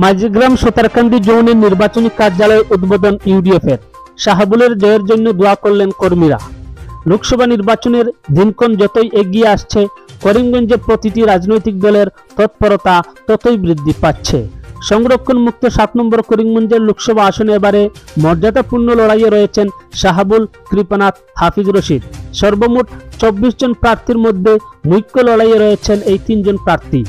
মাঝগ্রাম সুতারকান্দি জোনের নির্বাচনী কার্যালয় উদ্বোধন ইউডিএফের। শাহাবুলের জয়ের জন্য দোয়া করলেন কর্মীরা। লোকসভা নির্বাচনের দিনক্ষণ যতই এগিয়ে আসছে, করিমগঞ্জে প্রতিটি রাজনৈতিক দলের তৎপরতা ততই বৃদ্ধি পাচ্ছে। সংরক্ষণ মুক্ত 7 নম্বর করিমগঞ্জের লোকসভা আসনে এবারে মর্যাদাপূর্ণ লড়াইয়ে রয়েছেন শাহাবুল, কৃপানাথ, হাফিজ রশিদ। সর্বমোট 24 জন প্রার্থীর মধ্যে মুখ্য লড়াইয়ে রয়েছেন এই 3 জন প্রার্থী।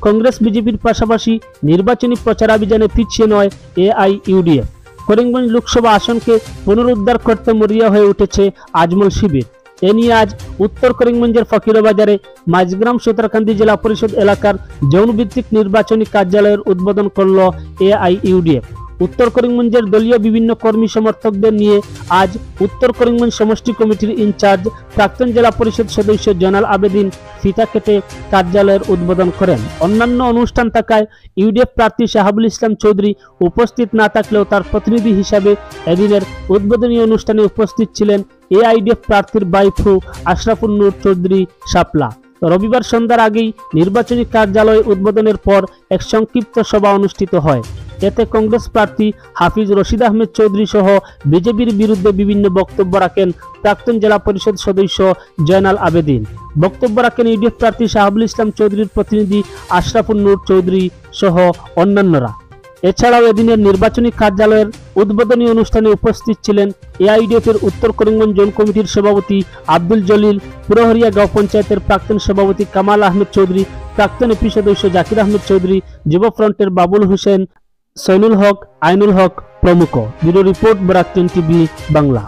কংগ্রেস বিজেপির পাশাপাশি নির্বাচনী প্রচারাভিযানে পিছিয়ে নয় এআইইউডিএফ। করিমগঞ্জ লোকসভা আসনকে পুনরুদ্ধার করতে মরিয়া হয়ে উঠেছে আজমল শিবির। এ নিয়ে আজ উত্তর করিমগঞ্জের ফকিরাবাজারে মাঝগ্রাম সুতারকান্দি জেলা পরিষদ এলাকার জৌনভিত্তিক নির্বাচনী কার্যালয়ের উদ্বোধন করল এআইইউডিএফ। উত্তর করিমগঞ্জের দলীয় বিভিন্ন কর্মী সমর্থকদের নিয়ে আজ উত্তর করিমগঞ্জ সমষ্টি কমিটির ইনচার্জ প্রাক্তন জেলা পরিষদ সদস্য জয়নাল আবেদিন ফিতা কেটে কার্যালয়ের উদ্বোধন করেন। অন্যান্য অনুষ্ঠান থাকায় ইউডিএফ প্রার্থী শাহাবুল ইসলাম চৌধুরী উপস্থিত না থাকলেও তার প্রতিনিধি হিসাবে এদিনের উদ্বোধনী অনুষ্ঠানে উপস্থিত ছিলেন এআইডিএফ প্রার্থীর বাইফু আশরাফুল নূর চৌধুরী শাপলা। রবিবার সন্ধ্যার আগেই নির্বাচনী কার্যালয় উদ্বোধনের পর এক সংক্ষিপ্ত সভা অনুষ্ঠিত হয়। এতে কংগ্রেস প্রার্থী হাফিজ রশিদ আহমেদ চৌধুরী সহ বিজেপির বিরুদ্ধে বিভিন্ন বক্তব্য রাখেন প্রাক্তন জেলা পরিষদ সদস্য জয়নাল আবেদিন। বক্তব্য রাখেন ইউডিএফ প্রার্থী শাহাবুল ইসলাম চৌধুরীর প্রতিনিধি আশরাফুল নূর চৌধুরী সহ অন্যান্যরা। এছাড়াও এদিনের নির্বাচনী কার্যালয়ের উদ্বোধনী অনুষ্ঠানে উপস্থিত ছিলেন এআইডিএফের উত্তর করিমগঞ্জ জোন কমিটির সভাপতি আব্দুল জলিল, পুরহরিয়া গাঁও পঞ্চায়েতের প্রাক্তন সভাপতি কামাল আহমেদ চৌধুরী, প্রাক্তন এপি সদস্য জাকির আহমেদ চৌধুরী, যুব ফ্রন্টের বাবুল হোসেন, সৈনুল হক, আইনুল হক প্রমুখ। Bureau report, Barak TV Bangla.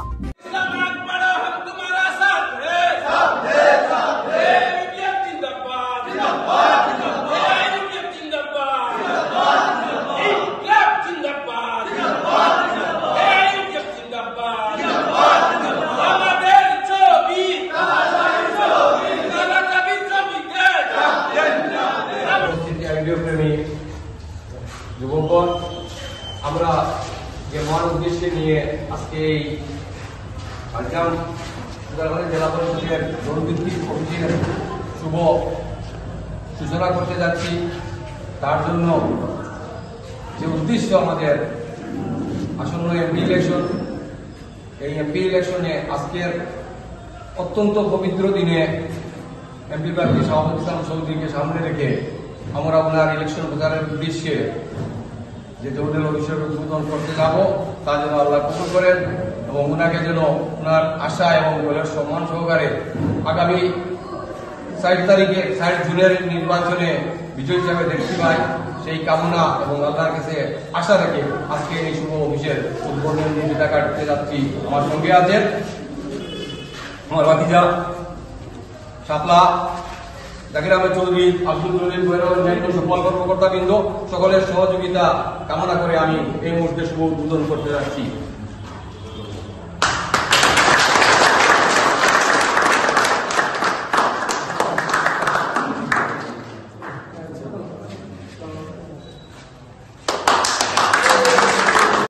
যুবকগণ, আমরা যে মহান উদ্দেশ্যে নিয়ে আজকে এই মাঝগ্রাম সুতারকান্দি জেলা পরিষদের জনভিত্তিক কমিটির শুভ সূচনা করতে যাচ্ছি, তার জন্য যে উদ্দেশ্য আমাদের আসন্ন এমপি ইলেকশন, এই এমপি ইলেকশনে আজকের অত্যন্ত পবিত্র দিনে এমপি প্রার্থী শাহাবুল ইসলাম চৌধুরীকে সামনে রেখে আমরা ওনার ইলেকশন প্রচারের উদ্দেশ্যে যে জোনের অভিষেক উদ্বোধন করতে যাব, তা যেন আল্লাহ কবুল করেন এবং ওনাকে যেন ওনার আশা এবং দলের সম্মান সহকারে আগামী 60 তারিখে 60 জুনের নির্বাচনে বিজয় হিসাবে দেখতে পাই, সেই কামনা এবং আল্লাহর কাছে আশা রেখে আজকে এই শুভ অফিসের উদ্বোধন নির্বিধা কাটতে যাচ্ছি। আমার সঙ্গে আছেন আমার ভাতিজা শাপলা, জাকির আহমেদ চৌধুরী, আব্দুল জলিল, অন্যান্য সকল কর্মকর্তাবৃন্দ, সকলের সহযোগিতা কামনা করে আমি এই মুহূর্তে শুভ উদ্বোধন করতে যাচ্ছি।